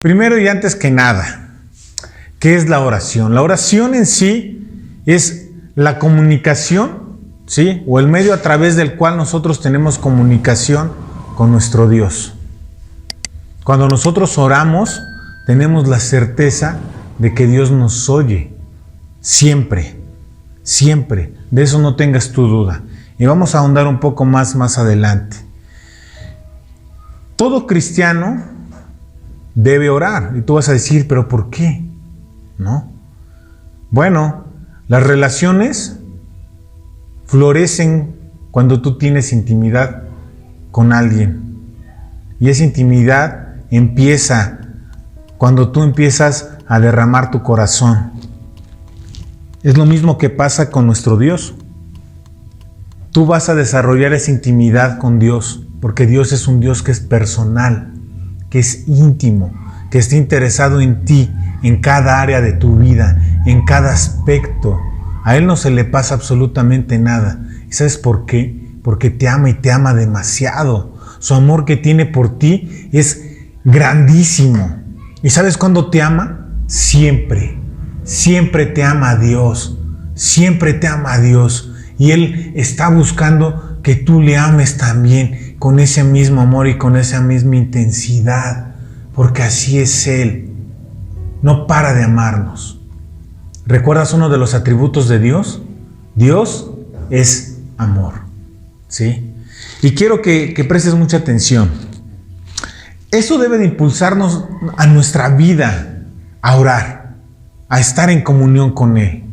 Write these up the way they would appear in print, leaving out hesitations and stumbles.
Primero y antes que nada, ¿qué es la oración? La oración en sí es la comunicación, ¿sí? O el medio a través del cual nosotros tenemos comunicación con nuestro Dios. Cuando nosotros oramos, tenemos la certeza de que Dios nos oye. Siempre, siempre. De eso no tengas tu duda. Y vamos a ahondar un poco más adelante. Todo cristiano debe orar. Y tú vas a decir, ¿pero por qué? ¿No? Bueno, las relaciones florecen cuando tú tienes intimidad con alguien. Y esa intimidad empieza cuando tú empiezas a derramar tu corazón. Es lo mismo que pasa con nuestro Dios. Tú vas a desarrollar esa intimidad con Dios, porque Dios es un Dios que es personal, que es íntimo, que está interesado en ti, en cada área de tu vida, en cada aspecto. A Él no se le pasa absolutamente nada. ¿Y sabes por qué? Porque te ama y te ama demasiado. Su amor que tiene por ti es grandísimo. ¿Y sabes cuándo te ama? Siempre. Siempre te ama a Dios. Siempre te ama a Dios. Y Él está buscando que tú le ames también con ese mismo amor y con esa misma intensidad. Porque así es Él. No para de amarnos. ¿Recuerdas uno de los atributos de Dios? Dios es amor. ¿Sí? Y quiero que prestes mucha atención. Eso debe de impulsarnos a nuestra vida, a orar, a estar en comunión con Él.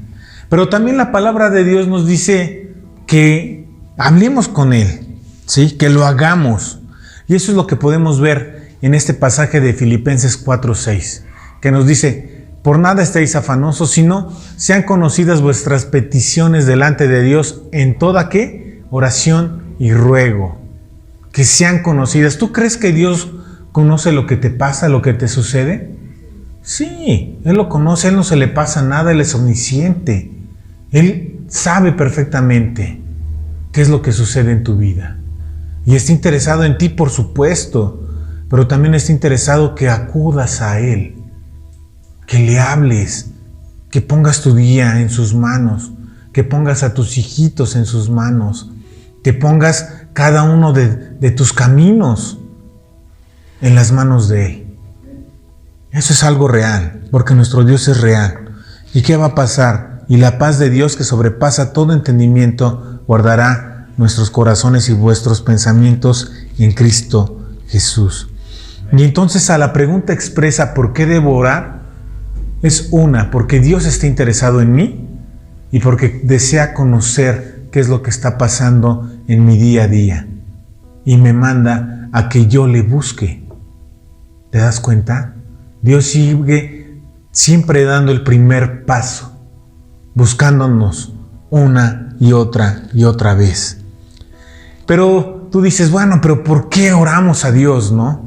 Pero también la palabra de Dios nos dice que hablemos con Él, ¿sí? Que lo hagamos. Y eso es lo que podemos ver en este pasaje de Filipenses 4:6, que nos dice, por nada estéis afanosos, sino sean conocidas vuestras peticiones delante de Dios en toda, ¿qué? Oración y ruego. Que sean conocidas. ¿Tú crees que Dios conoce lo que te pasa, lo que te sucede? Sí, Él lo conoce, a Él no se le pasa nada, Él es omnisciente. Él sabe perfectamente qué es lo que sucede en tu vida. Y está interesado en ti, por supuesto, pero también está interesado que acudas a Él, que le hables, que pongas tu día en sus manos, que pongas a tus hijitos en sus manos, que pongas cada uno de tus caminos en las manos de Él. Eso es algo real, porque nuestro Dios es real. ¿Y qué va a pasar? Y la paz de Dios, que sobrepasa todo entendimiento, guardará nuestros corazones y vuestros pensamientos en Cristo Jesús. Y entonces a la pregunta expresa, ¿por qué debo orar? Es una, porque Dios está interesado en mí y porque desea conocer qué es lo que está pasando en mi día a día. Y me manda a que yo le busque. ¿Te das cuenta? Dios sigue siempre dando el primer paso, buscándonos una y otra vez. Pero tú dices, bueno, pero ¿por qué oramos a Dios, no?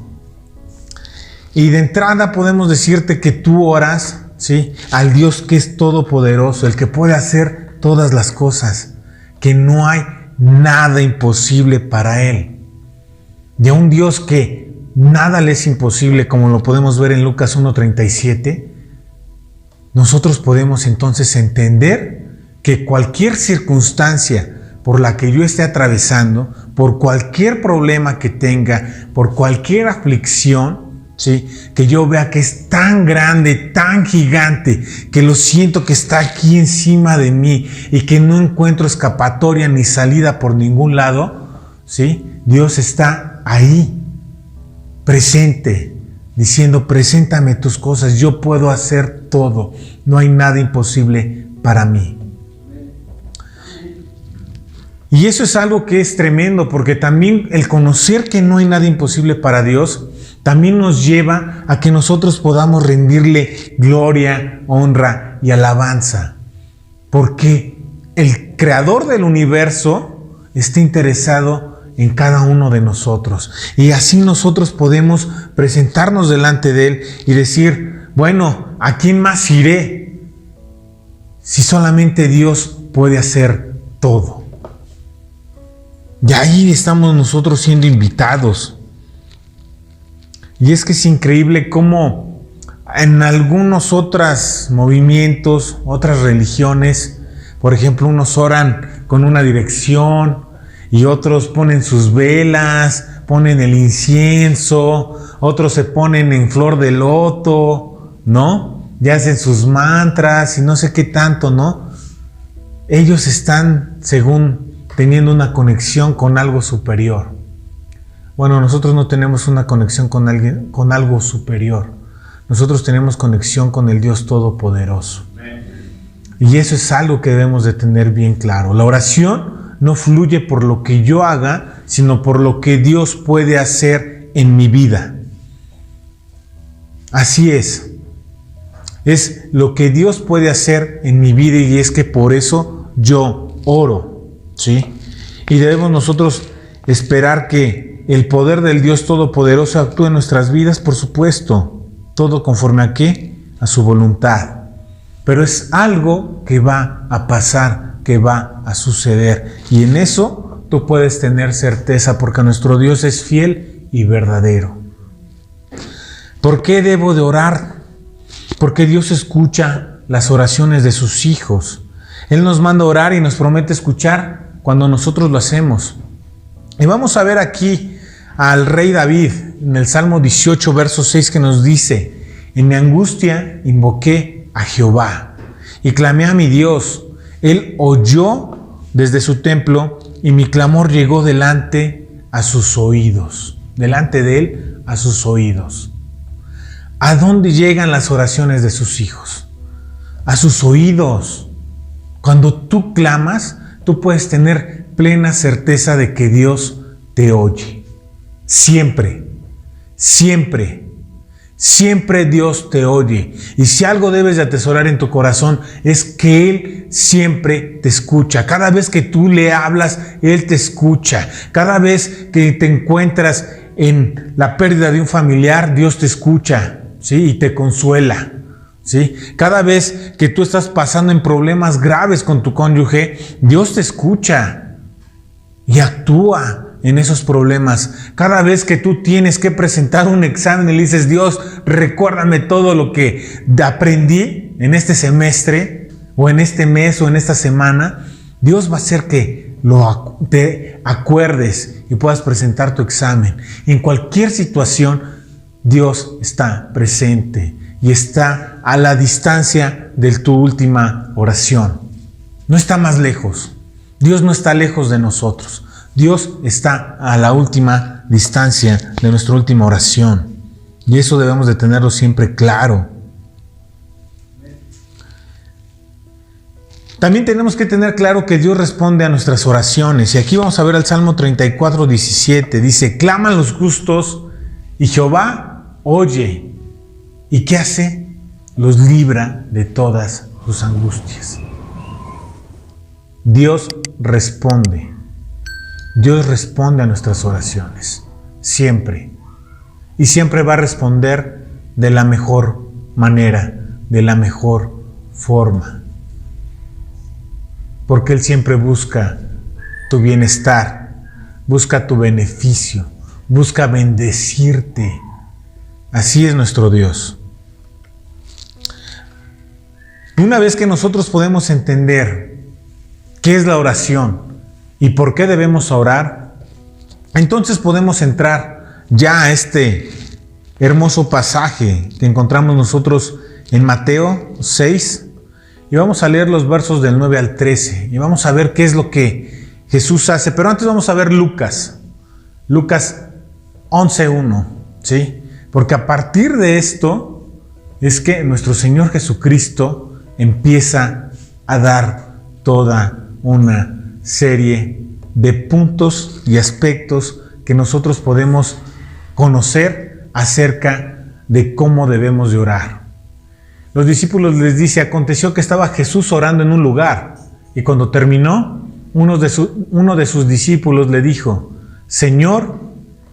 Y de entrada podemos decirte que tú oras, ¿sí?, al Dios que es todopoderoso, el que puede hacer todas las cosas, que no hay nada imposible para Él. Y a un Dios que nada le es imposible, como lo podemos ver en Lucas 1:37, nosotros podemos entonces entender que cualquier circunstancia por la que yo esté atravesando, por cualquier problema que tenga, por cualquier aflicción, ¿sí?, que yo vea que es tan grande, tan gigante, que lo siento que está aquí encima de mí y que no encuentro escapatoria ni salida por ningún lado, ¿sí?, Dios está ahí, presente, diciendo, preséntame tus cosas, yo puedo hacer todo, no hay nada imposible para mí. Y eso es algo que es tremendo, porque también el conocer que no hay nada imposible para Dios, también nos lleva a que nosotros podamos rendirle gloria, honra y alabanza. Porque el creador del universo está interesado en cada uno de nosotros. Y así nosotros podemos presentarnos delante de Él y decir, bueno, ¿a quién más iré? Si solamente Dios puede hacer todo. Y ahí estamos nosotros siendo invitados. Y es que es increíble cómo En algunos otros movimientos, otras religiones, por ejemplo, unos oran con una dirección y otros ponen sus velas, ponen el incienso, otros se ponen en flor de loto, ¿no? Y hacen sus mantras y no sé qué tanto, ¿no? Ellos están, según, teniendo una conexión con algo superior. Bueno, nosotros no tenemos una conexión con alguien, con algo superior. Nosotros tenemos conexión con el Dios Todopoderoso. Y eso es algo que debemos de tener bien claro. La oración no fluye por lo que yo haga, sino por lo que Dios puede hacer en mi vida. Así es. Es lo que Dios puede hacer en mi vida y es que por eso yo oro, ¿sí? Y debemos nosotros esperar que el poder del Dios Todopoderoso actúe en nuestras vidas, por supuesto. Todo conforme a ¿qué? A su voluntad. Pero es algo que va a pasar, que va a suceder. Y en eso tú puedes tener certeza porque nuestro Dios es fiel y verdadero. ¿Por qué debo de orar? Porque Dios escucha las oraciones de sus hijos. Él nos manda a orar y nos promete escuchar cuando nosotros lo hacemos. Y vamos a ver aquí al rey David en el Salmo 18, verso 6, que nos dice: en mi angustia invoqué a Jehová y clamé a mi Dios. Él oyó desde su templo y mi clamor llegó delante a sus oídos. Delante de él a sus oídos. ¿A dónde llegan las oraciones de sus hijos? A sus oídos. Cuando tú clamas, tú puedes tener plena certeza de que Dios te oye. Siempre, siempre. Siempre Dios te oye. Y si algo debes de atesorar en tu corazón es que Él siempre te escucha. Cada vez que tú le hablas, Él te escucha. Cada vez que te encuentras en la pérdida de un familiar, Dios te escucha, ¿sí? Y te consuela, ¿sí? Cada vez que tú estás pasando en problemas graves con tu cónyuge, Dios te escucha y actúa en esos problemas. Cada vez que tú tienes que presentar un examen y le dices: Dios, recuérdame todo lo que aprendí en este semestre o en este mes o en esta semana, Dios va a hacer que te acuerdes y puedas presentar tu examen. En cualquier situación, Dios está presente y está a la distancia de tu última oración. No está más lejos. Dios no está lejos de nosotros. Dios está a la última distancia de nuestra última oración. Y eso debemos de tenerlo siempre claro. También tenemos que tener claro que Dios responde a nuestras oraciones. Y aquí vamos a ver el Salmo 34, 17. Dice: claman los justos y Jehová oye. ¿Y qué hace? Los libra de todas sus angustias. Dios responde. Dios responde a nuestras oraciones, siempre. Y siempre va a responder de la mejor manera, de la mejor forma. Porque Él siempre busca tu bienestar, busca tu beneficio, busca bendecirte. Así es nuestro Dios. Una vez que nosotros podemos entender qué es la oración y por qué debemos orar, entonces podemos entrar ya a este hermoso pasaje que encontramos nosotros en Mateo 6 y vamos a leer los versos del 9 al 13 y vamos a ver qué es lo que Jesús hace. Pero antes vamos a ver Lucas 11:1, ¿sí? Porque a partir de esto es que nuestro Señor Jesucristo empieza a dar toda una serie de puntos y aspectos que nosotros podemos conocer acerca de cómo debemos de orar. Los discípulos les dice: aconteció que estaba Jesús orando en un lugar y cuando terminó, uno de sus discípulos le dijo: Señor,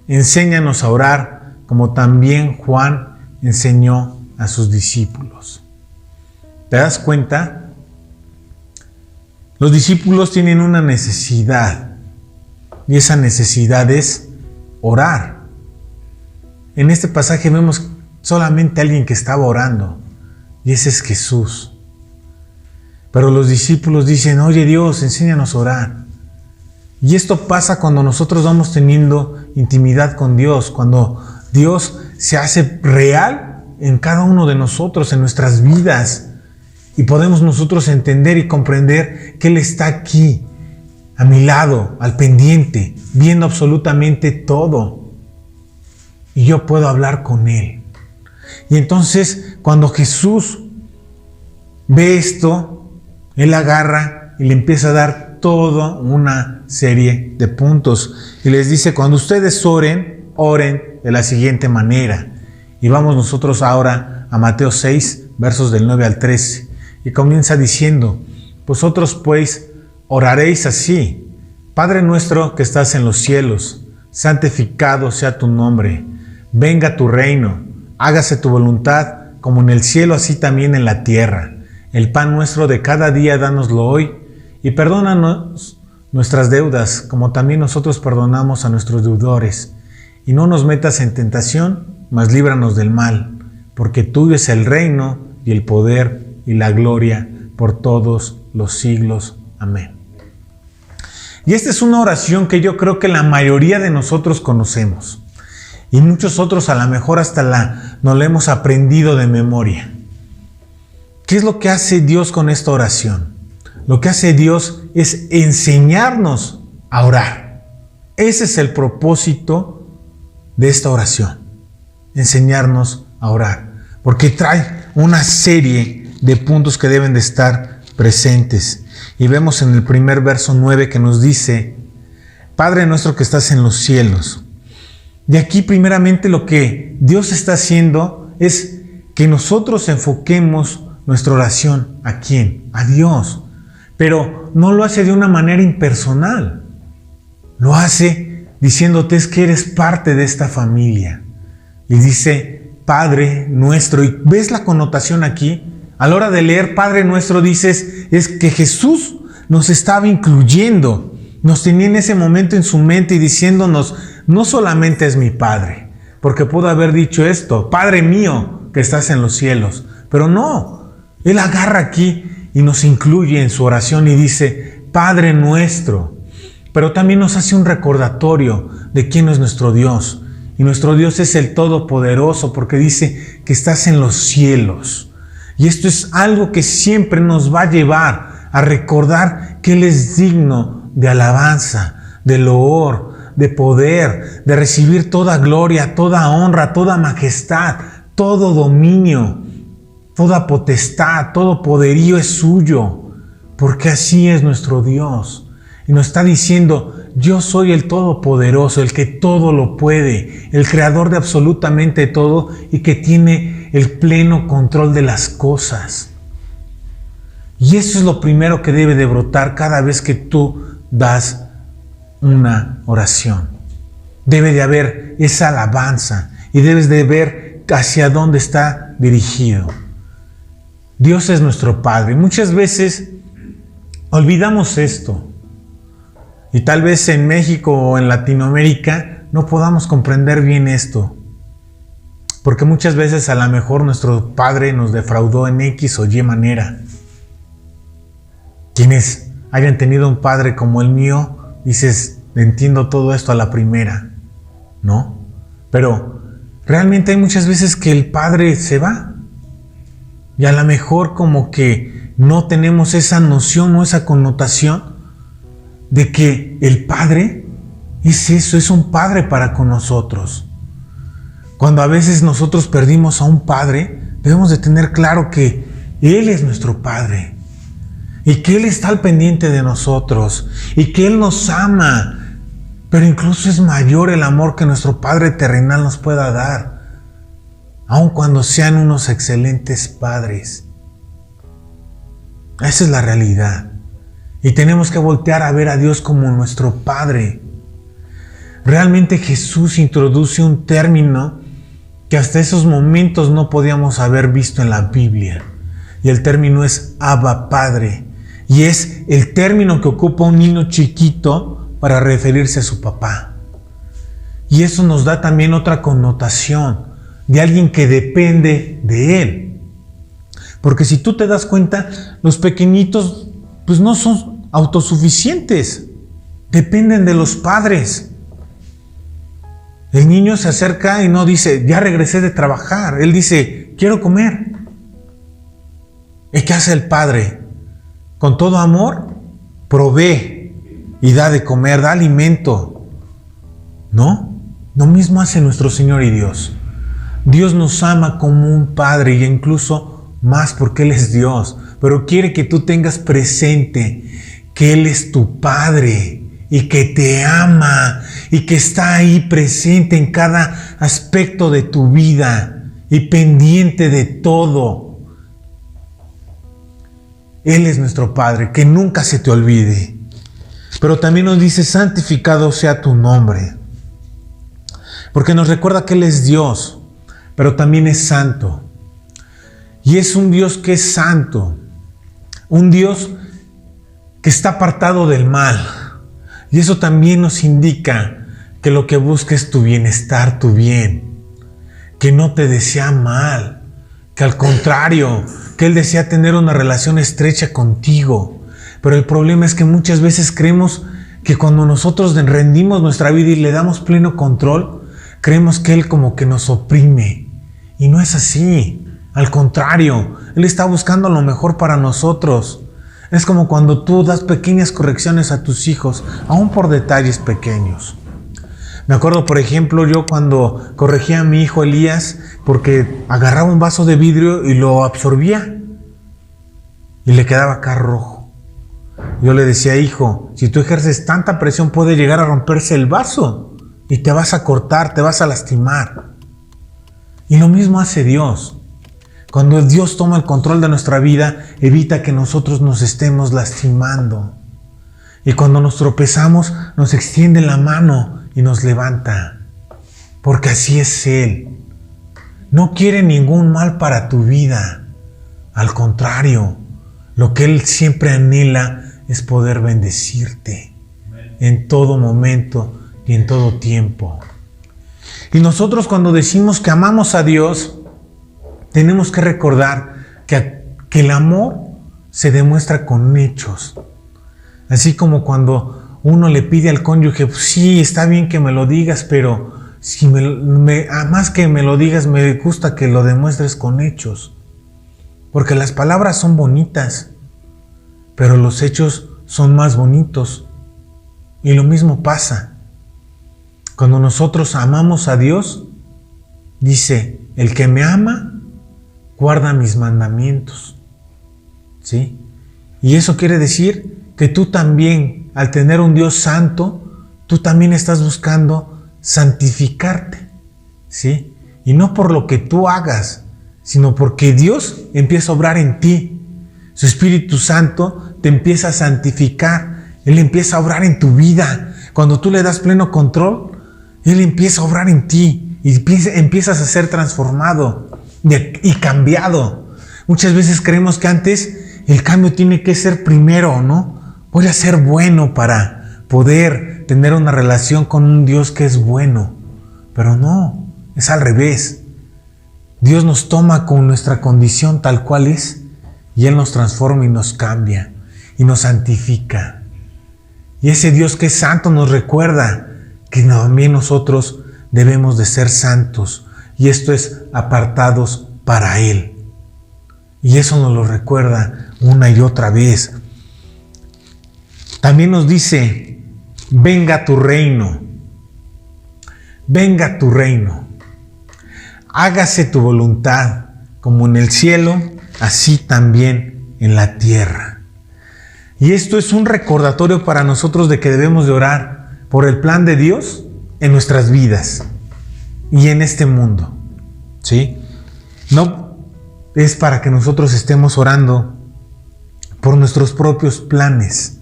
enséñanos a orar como también Juan enseñó a sus discípulos. ¿Te das cuenta? Los discípulos tienen una necesidad y esa necesidad es orar. En este pasaje vemos solamente alguien que estaba orando, y ese es Jesús. Pero los discípulos dicen, oye Dios, enséñanos a orar. Y esto pasa cuando nosotros vamos teniendo intimidad con Dios, cuando Dios se hace real en cada uno de nosotros, en nuestras vidas. Y podemos nosotros entender y comprender que Él está aquí, a mi lado, al pendiente, viendo absolutamente todo. Y yo puedo hablar con Él. Y entonces, cuando Jesús ve esto, Él agarra y le empieza a dar toda una serie de puntos. Y les dice, cuando ustedes oren, oren de la siguiente manera. Y vamos nosotros ahora a Mateo 6, versos del 9 al 13. Y comienza diciendo, vosotros pues oraréis así: Padre nuestro que estás en los cielos, santificado sea tu nombre. Venga tu reino, hágase tu voluntad, como en el cielo así también en la tierra. El pan nuestro de cada día dánoslo hoy, y perdónanos nuestras deudas, como también nosotros perdonamos a nuestros deudores. Y no nos metas en tentación, mas líbranos del mal, porque tuyo es el reino y el poder y la gloria por todos los siglos. Amén. Y esta es una oración que yo creo que la mayoría de nosotros conocemos. Y muchos otros a lo mejor hasta no la hemos aprendido de memoria. ¿Qué es lo que hace Dios con esta oración? Lo que hace Dios es enseñarnos a orar. Ese es el propósito de esta oración. Enseñarnos a orar. Porque trae una serie de puntos que deben de estar presentes. Y vemos en el primer verso 9 que nos dice, Padre nuestro que estás en los cielos. Y aquí primeramente lo que Dios está haciendo es que nosotros enfoquemos nuestra oración. ¿A quién? A Dios. Pero no lo hace de una manera impersonal. Lo hace diciéndote es que eres parte de esta familia. Y dice, Padre nuestro. ¿Y ves la connotación aquí? A la hora de leer Padre nuestro dices, es que Jesús nos estaba incluyendo. Nos tenía en ese momento en su mente y diciéndonos, no solamente es mi Padre, porque pudo haber dicho esto, Padre mío que estás en los cielos. Pero no, Él agarra aquí y nos incluye en su oración y dice, Padre nuestro. Pero también nos hace un recordatorio de quién es nuestro Dios. Y nuestro Dios es el Todopoderoso, porque dice que estás en los cielos. Y esto es algo que siempre nos va a llevar a recordar que Él es digno de alabanza, de loor, de poder, de recibir toda gloria, toda honra, toda majestad, todo dominio, toda potestad, todo poderío es suyo, porque así es nuestro Dios. Y nos está diciendo, yo soy el Todopoderoso, el que todo lo puede, el creador de absolutamente todo y que tiene el pleno control de las cosas. Y eso es lo primero que debe de brotar cada vez que tú das una oración. Debe de haber esa alabanza y debes de ver hacia dónde está dirigido. Dios es nuestro Padre. Muchas veces olvidamos esto. Y tal vez en México o en Latinoamérica no podamos comprender bien esto. Porque muchas veces a lo mejor nuestro Padre nos defraudó en X o Y manera. Quienes hayan tenido un padre como el mío, dices, entiendo todo esto a la primera, ¿no? Pero realmente hay muchas veces que el Padre se va. Y a lo mejor como que no tenemos esa noción o esa connotación de que el Padre es eso, es un Padre para con nosotros. Cuando a veces nosotros perdimos a un Padre, debemos de tener claro que Él es nuestro Padre. Y que Él está al pendiente de nosotros. Y que Él nos ama. Pero incluso es mayor el amor que nuestro Padre terrenal nos pueda dar. Aun cuando sean unos excelentes padres. Esa es la realidad. Y tenemos que voltear a ver a Dios como nuestro Padre. Realmente Jesús introduce un término que hasta esos momentos no podíamos haber visto en la Biblia. Y el término es Abba Padre. Y es el término que ocupa un niño chiquito para referirse a su papá. Y eso nos da también otra connotación. de alguien que depende de Él. Porque si tú te das cuenta, los pequeñitos pues no son autosuficientes, dependen de los padres. El niño se acerca y no dice, ya regresé de trabajar. Él dice, quiero comer. ¿Y qué hace el padre? Con todo amor, provee y da de comer, da alimento. ¿No? Lo mismo hace nuestro Señor y Dios. Dios nos ama como un padre y incluso más porque Él es Dios. Pero quiere que tú tengas presente que Él es tu Padre y que te ama y que está ahí presente en cada aspecto de tu vida y pendiente de todo. Él es nuestro Padre, que nunca se te olvide. Pero también nos dice, santificado sea tu nombre. Porque nos recuerda que Él es Dios, pero también es santo. Y es un Dios que es santo. Un Dios que está apartado del mal. Y eso también nos indica que lo que busca es tu bienestar, tu bien. Que no te desea mal. Que al contrario, que Él desea tener una relación estrecha contigo. Pero el problema es que muchas veces creemos que cuando nosotros rendimos nuestra vida y le damos pleno control, creemos que Él como que nos oprime. Y no es así. Al contrario, Él está buscando lo mejor para nosotros. Es como cuando tú das pequeñas correcciones a tus hijos, aún por detalles pequeños. Me acuerdo, por ejemplo, yo cuando corregía a mi hijo Elías porque agarraba un vaso de vidrio y lo absorbía y le quedaba acá rojo. Yo le decía, hijo, si tú ejerces tanta presión puede llegar a romperse el vaso y te vas a cortar, te vas a lastimar. Y lo mismo hace Dios. Cuando Dios toma el control de nuestra vida, evita que nosotros nos estemos lastimando. Y cuando nos tropezamos, nos extiende la mano y nos levanta. Porque así es Él. No quiere ningún mal para tu vida. Al contrario, lo que Él siempre anhela es poder bendecirte en todo momento y en todo tiempo. Y nosotros cuando decimos que amamos a Dios, tenemos que recordar que el amor se demuestra con hechos. Así como cuando uno le pide al cónyuge, pues sí, está bien que me lo digas, pero si más que me lo digas, me gusta que lo demuestres con hechos. Porque las palabras son bonitas, pero los hechos son más bonitos. Y lo mismo pasa. Cuando nosotros amamos a Dios, dice, el que me ama, guarda mis mandamientos. ¿Sí? Y eso quiere decir que tú también, al tener un Dios santo, tú también estás buscando santificarte. ¿Sí? Y no por lo que tú hagas, sino porque Dios empieza a obrar en ti. Su Espíritu Santo te empieza a santificar. Él empieza a obrar en tu vida. Cuando tú le das pleno control, Él empieza a obrar en ti y empiezas a ser transformado y cambiado. Muchas veces creemos que antes el cambio tiene que ser primero, ¿no? Voy a ser bueno para poder tener una relación con un Dios que es bueno. Pero no, es al revés. Dios nos toma con nuestra condición tal cual es y Él nos transforma y nos cambia y nos santifica. Y ese Dios que es santo nos recuerda que también nosotros debemos de ser santos. Y esto es apartados para Él. Y eso nos lo recuerda una y otra vez. También nos dice, venga tu reino. Venga tu reino. Hágase tu voluntad, como en el cielo, así también en la tierra. Y esto es un recordatorio para nosotros de que debemos de orar por el plan de Dios en nuestras vidas y en este mundo. ¿Sí? No es para que nosotros estemos orando por nuestros propios planes,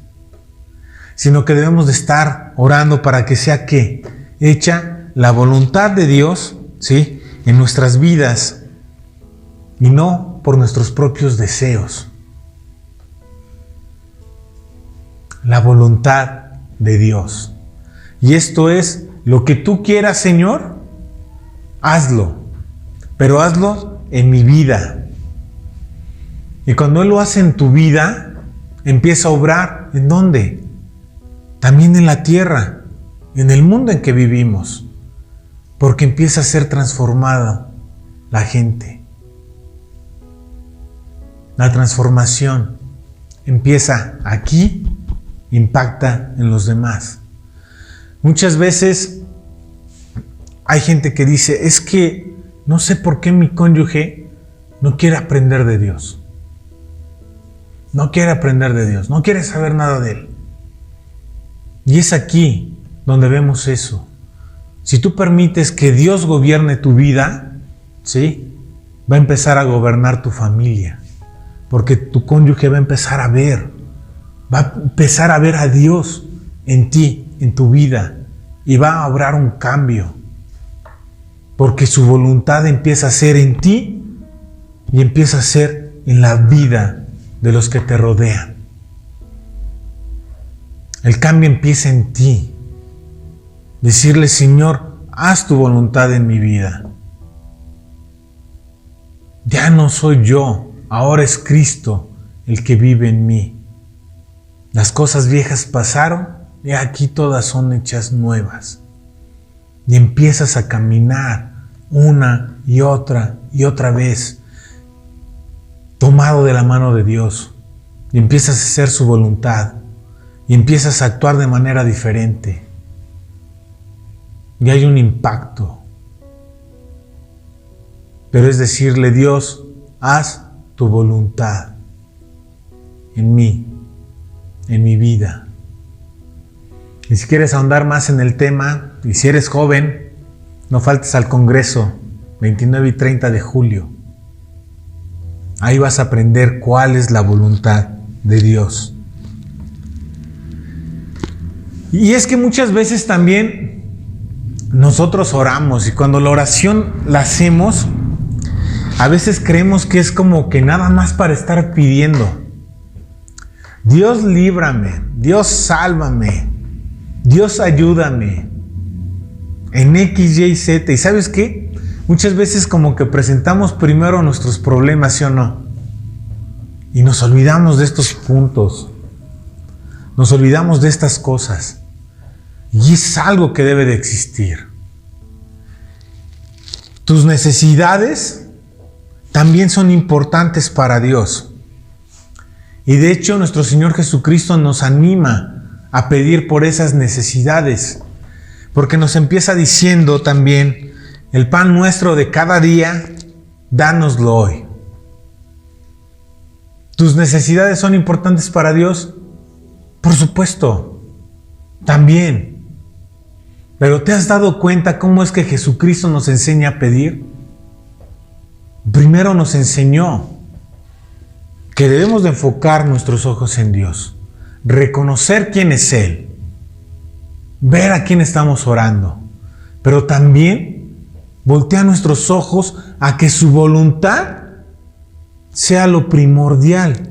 sino que debemos de estar orando para que sea ¿qué? Hecha la voluntad de Dios, ¿sí? En nuestras vidas y no por nuestros propios deseos. La voluntad de Dios. Y esto es lo que tú quieras, Señor, hazlo. pero hazlo en mi vida. Y cuando Él lo hace en tu vida, empieza a obrar. ¿En dónde? También en la tierra, en el mundo en que vivimos, porque empieza a ser transformada la gente. La transformación empieza aquí, impacta en los demás. Muchas veces hay gente que dice, es que no sé por qué mi cónyuge no quiere aprender de Dios. No quiere aprender de Dios, no quiere saber nada de Él. Y es aquí donde vemos eso. Si tú permites que Dios gobierne tu vida, ¿sí?, va a empezar a gobernar tu familia. Porque tu cónyuge va a empezar a ver a Dios en ti, en tu vida, y va a obrar un cambio. Porque su voluntad empieza a ser en ti y empieza a ser en la vida de los que te rodean. El cambio empieza en ti. Decirle, Señor, haz tu voluntad en mi vida. Ya no soy yo, ahora es Cristo el que vive en mí. Las cosas viejas pasaron y aquí todas son hechas nuevas. Y empiezas a caminar una y otra vez, tomado de la mano de Dios, y empiezas a hacer su voluntad, y empiezas a actuar de manera diferente. Y hay un impacto. Pero es decirle, Dios, haz tu voluntad en mí, en mi vida. Y si quieres ahondar más en el tema, y si eres joven, no faltes al Congreso 29 y 30 de julio. Ahí vas a aprender cuál es la voluntad de Dios. Y es que muchas veces también nosotros oramos, y cuando la oración la hacemos, a veces creemos que es como que nada más para estar pidiendo. Dios líbrame, Dios sálvame, Dios ayúdame en X, Y, Z. ¿Y sabes qué? Muchas veces como que presentamos primero nuestros problemas, ¿sí o no? Y nos olvidamos de estos puntos. Nos olvidamos de estas cosas. Y es algo que debe de existir. Tus necesidades también son importantes para Dios. Y de hecho nuestro Señor Jesucristo nos anima a pedir por esas necesidades. Porque nos empieza diciendo también, el pan nuestro de cada día, dánoslo hoy. ¿Tus necesidades son importantes para Dios? Por supuesto, también. Pero ¿te has dado cuenta cómo es que Jesucristo nos enseña a pedir? Primero nos enseñó que debemos de enfocar nuestros ojos en Dios, reconocer quién es Él, ver a quién estamos orando, pero también voltear nuestros ojos a que su voluntad sea lo primordial,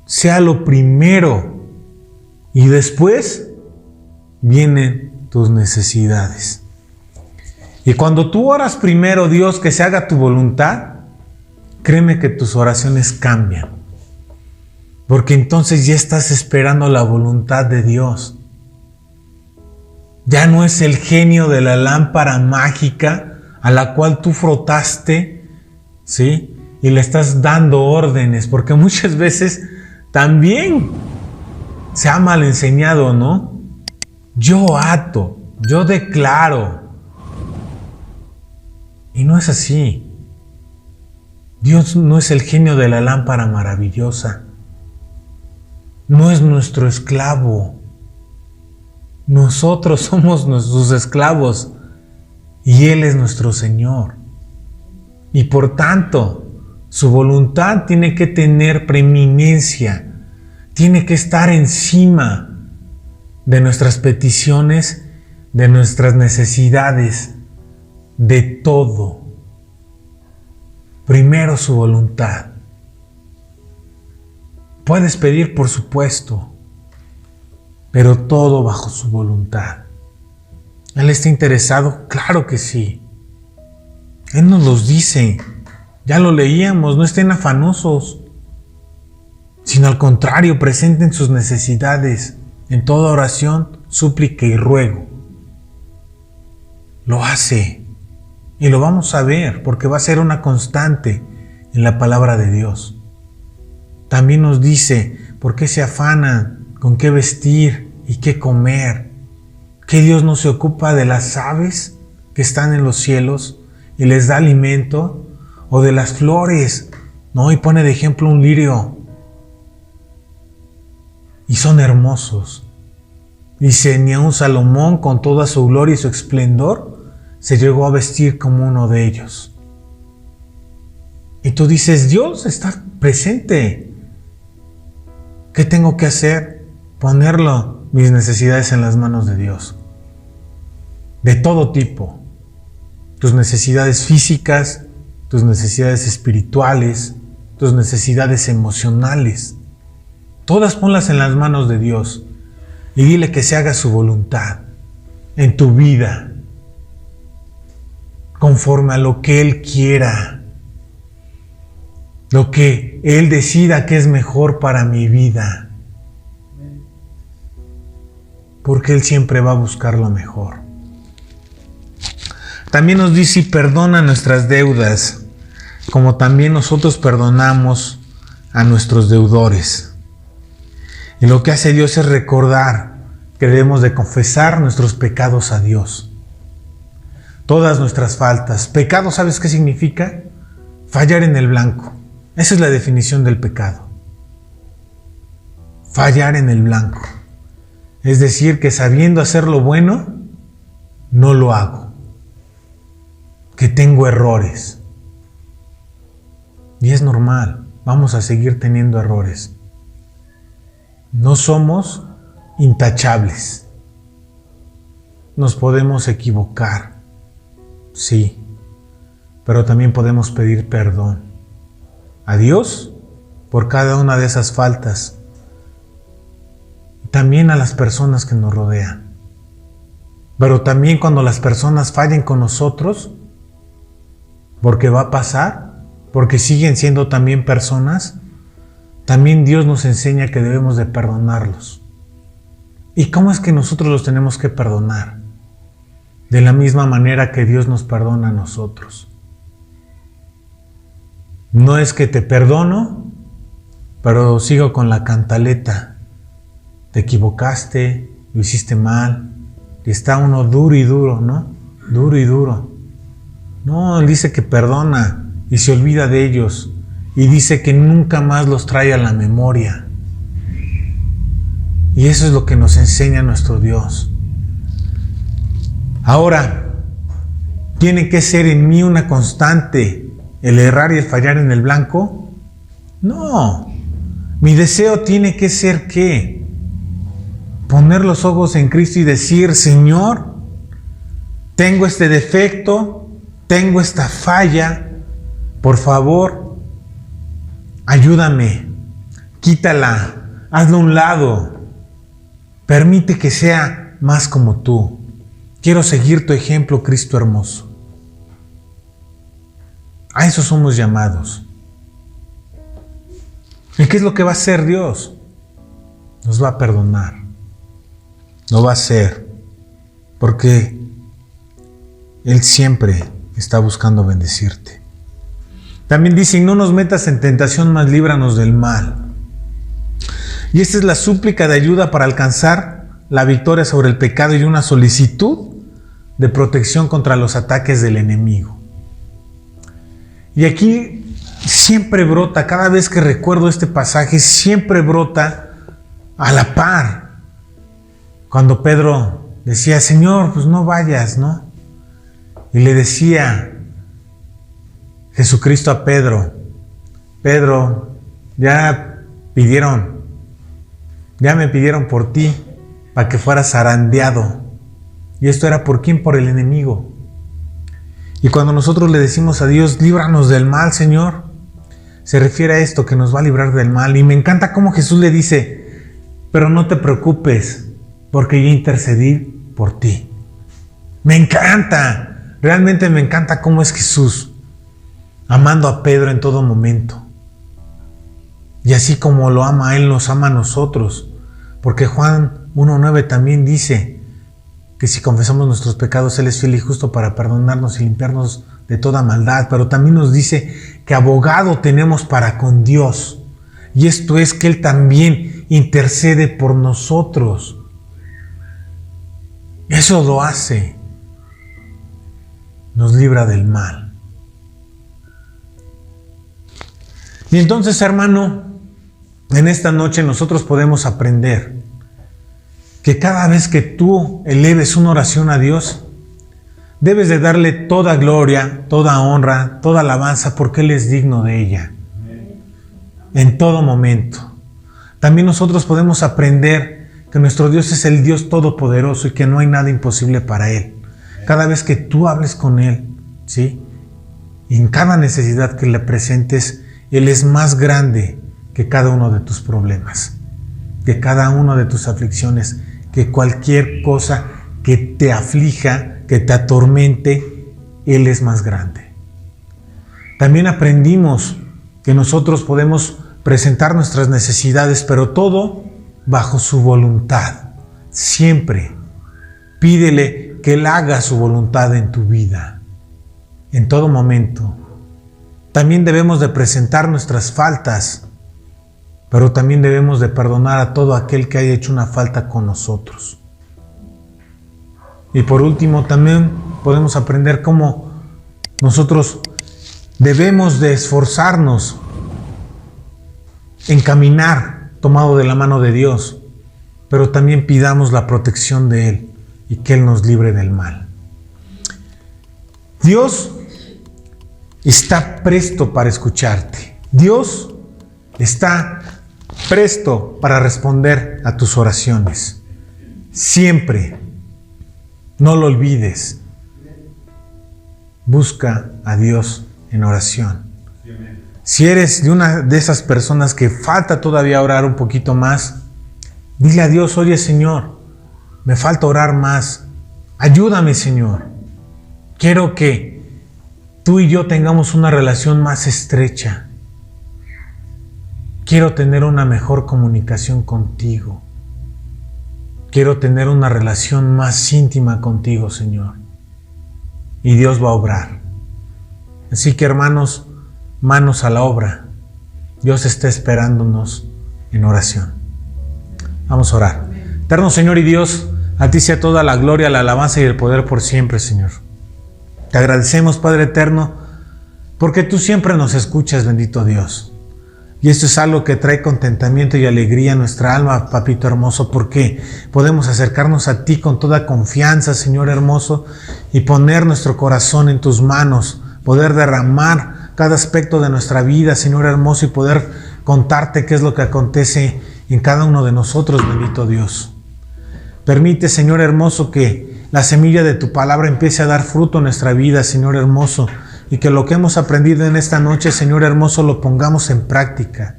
sea lo primero, y después vienen tus necesidades. Y cuando tú oras primero, Dios, que se haga tu voluntad, créeme que tus oraciones cambian, porque entonces ya estás esperando la voluntad de Dios. Ya no es el genio de la lámpara mágica a la cual tú frotaste, ¿sí?, y le estás dando órdenes, porque muchas veces también se ha mal enseñado, ¿no? Yo ato, yo declaro. Y no es así. Dios no es el genio de la lámpara maravillosa. No es nuestro esclavo. Nosotros somos sus esclavos y Él es nuestro Señor. Y por tanto, su voluntad tiene que tener preeminencia, tiene que estar encima de nuestras peticiones, de nuestras necesidades, de todo. Primero su voluntad. Puedes pedir, por supuesto, pero todo bajo su voluntad. ¿Él está interesado? Claro que sí. Él nos los dice. Ya lo leíamos, no estén afanosos, sino al contrario, presenten sus necesidades en toda oración, súplica y ruego. Lo hace y lo vamos a ver porque va a ser una constante en la palabra de Dios. También nos dice por qué se afanan, con qué vestir y qué comer. ¿Que Dios no se ocupa de las aves que están en los cielos y les da alimento? O de las flores, ¿no? Y pone de ejemplo un lirio. Y son hermosos. Dice, ni aun Salomón con toda su gloria y su esplendor se llegó a vestir como uno de ellos. Y tú dices, Dios está presente. ¿Qué tengo que hacer? Ponerlo, mis necesidades en las manos de Dios. De todo tipo. Tus necesidades físicas, tus necesidades espirituales, tus necesidades emocionales. Todas ponlas en las manos de Dios y dile que se haga su voluntad en tu vida, conforme a lo que Él quiera, lo que Él decida que es mejor para mi vida, porque Él siempre va a buscar lo mejor. También nos dice, y perdona nuestras deudas, como también nosotros perdonamos a nuestros deudores. Y lo que hace Dios es recordar que debemos de confesar nuestros pecados a Dios. Todas nuestras faltas. Pecado, ¿sabes qué significa? Fallar en el blanco. Esa es la definición del pecado. Fallar en el blanco. Es decir, que sabiendo hacer lo bueno, no lo hago. Que tengo errores. Y es normal, vamos a seguir teniendo errores. No somos intachables. Nos podemos equivocar, sí, pero también podemos pedir perdón a Dios por cada una de esas faltas. Y también a las personas que nos rodean. Pero también cuando las personas fallen con nosotros, porque va a pasar, porque siguen siendo también personas, también Dios nos enseña que debemos de perdonarlos. ¿Y cómo es que nosotros los tenemos que perdonar? De la misma manera que Dios nos perdona a nosotros. No es que te perdono, pero sigo con la cantaleta. Te equivocaste, lo hiciste mal, y está uno duro y duro, ¿no? Duro y duro. No, Él dice que perdona y se olvida de ellos. Y dice que nunca más los trae a la memoria. Y eso es lo que nos enseña nuestro Dios. Ahora, ¿tiene que ser en mí una constante el errar y el fallar en el blanco? No. Mi deseo tiene que ser ¿qué? Poner los ojos en Cristo y decir, Señor, tengo este defecto, tengo esta falla, por favor, ayúdame, quítala, hazlo a un lado, permite que sea más como tú. Quiero seguir tu ejemplo, Cristo hermoso. A eso somos llamados. ¿Y qué es lo que va a hacer Dios? Nos va a perdonar. Lo va a hacer. Porque Él siempre está buscando bendecirte. También dice, no nos metas en tentación, mas líbranos del mal. Y esta es la súplica de ayuda para alcanzar la victoria sobre el pecado y una solicitud de protección contra los ataques del enemigo. Y aquí siempre brota, cada vez que recuerdo este pasaje, siempre brota a la par. Cuando Pedro decía, Señor, pues no vayas, ¿no? Y le decía Jesucristo a Pedro, Pedro, ya me pidieron por ti, para que fueras zarandeado. Y esto era ¿por quién? Por el enemigo. Y cuando nosotros le decimos a Dios, líbranos del mal, Señor, se refiere a esto, que nos va a librar del mal. Y me encanta cómo Jesús le dice, pero no te preocupes, porque yo intercedí por ti. Me encanta, Realmente me encanta cómo es Jesús, amando a Pedro en todo momento. Y así como lo ama a Él, nos ama a nosotros. Porque Juan 1:9 también dice que si confesamos nuestros pecados, Él es fiel y justo para perdonarnos y limpiarnos de toda maldad. Pero también nos dice que abogado tenemos para con Dios. Y esto es que Él también intercede por nosotros. Eso lo hace. Nos libra del mal. Y entonces, hermano, en esta noche nosotros podemos aprender que cada vez que tú eleves una oración a Dios, debes de darle toda gloria, toda honra, toda alabanza, porque Él es digno de ella. En todo momento. También nosotros podemos aprender que nuestro Dios es el Dios todopoderoso y que no hay nada imposible para Él. Cada vez que tú hables con Él, ¿sí? Y en cada necesidad que le presentes, Él es más grande que cada uno de tus problemas, que cada una de tus aflicciones, que cualquier cosa que te aflija, que te atormente, Él es más grande. También aprendimos que nosotros podemos presentar nuestras necesidades, pero todo bajo su voluntad. Siempre pídele que Él haga su voluntad en tu vida, en todo momento. También debemos de presentar nuestras faltas, pero también debemos de perdonar a todo aquel que haya hecho una falta con nosotros. Y por último, también podemos aprender cómo nosotros debemos de esforzarnos en caminar tomado de la mano de Dios, pero también pidamos la protección de Él y que Él nos libre del mal. Dios está presto para escucharte. Dios está presto para responder a tus oraciones. Siempre. No lo olvides. Busca a Dios en oración. Si eres de una de esas personas que falta todavía orar un poquito más, dile a Dios: oye, Señor, me falta orar más. Ayúdame, Señor. Quiero que tú y yo tengamos una relación más estrecha. Quiero tener una mejor comunicación contigo. Quiero tener una relación más íntima contigo, Señor. Y Dios va a obrar. Así que, hermanos, manos a la obra. Dios está esperándonos en oración. Vamos a orar. Eterno Señor y Dios, a ti sea toda la gloria, la alabanza y el poder por siempre, Señor. Te agradecemos, Padre eterno, porque tú siempre nos escuchas, bendito Dios. Y esto es algo que trae contentamiento y alegría a nuestra alma, papito hermoso, porque podemos acercarnos a ti con toda confianza, Señor hermoso, y poner nuestro corazón en tus manos, poder derramar cada aspecto de nuestra vida, Señor hermoso, y poder contarte qué es lo que acontece en cada uno de nosotros, bendito Dios. Permite, Señor hermoso, que la semilla de tu palabra empiece a dar fruto en nuestra vida, Señor hermoso, y que lo que hemos aprendido en esta noche, Señor hermoso, lo pongamos en práctica.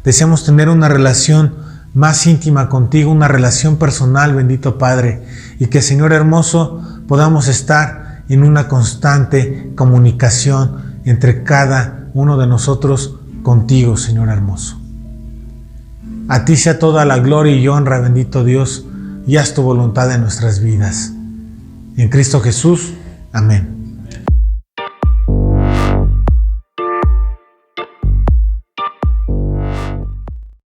Deseamos tener una relación más íntima contigo, una relación personal, bendito Padre, y que, Señor hermoso, podamos estar en una constante comunicación entre cada uno de nosotros contigo, Señor hermoso. A ti sea toda la gloria y honra, bendito Dios, y haz tu voluntad en nuestras vidas. En Cristo Jesús, amén.